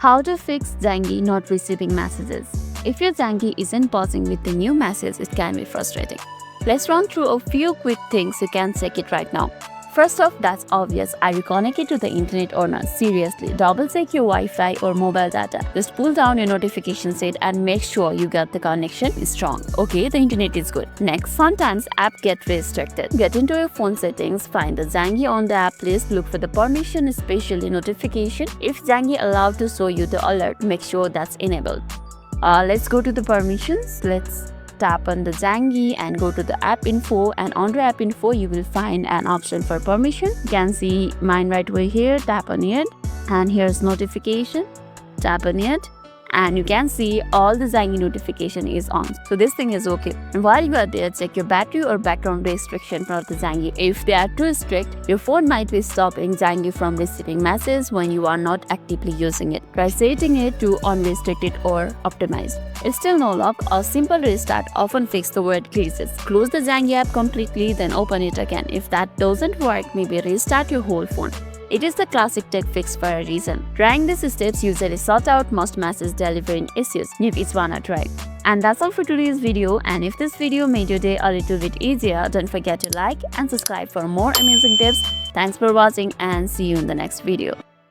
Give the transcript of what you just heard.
How to fix Zangi not receiving messages. If your Zangi isn't pausing with the new message, it can be frustrating. Let's run through a few quick things you can check it right now. First off, that's obvious. Are you connected to the internet or not? Seriously, double check your Wi-Fi or mobile data. Just pull down your notification set and make sure you got the connection is strong. Okay, the internet is good. Next, sometimes app get restricted. Get into your phone settings, find the Zangi on the app list, look for the permission, especially notification. If Zangi allowed to show you the alert, make sure that's enabled. Let's go to the permissions. Let's tap on the Zangi and go to the app info, and under app info you will find an option for permission. You can see mine right over here. Tap on it and here's notification. Tap on it and you can see all the Zangi notification is on. So this thing is okay. And while you are there, check your battery or background restriction for the Zangi. If they are too strict, your phone might be stopping Zangi from receiving messages when you are not actively using it. Try setting it to unrestricted or optimized. It's still no luck. A simple restart often fixes the word glitches. Close the Zangi app completely, then open it again. If that doesn't work, maybe restart your whole phone. It is the classic tech fix for a reason. Trying these steps usually sort out most message delivering issues if it's wanna try. And that's all for today's video, and if this video made your day a little bit easier, don't forget to like and subscribe for more amazing tips. Thanks for watching and see you in the next video.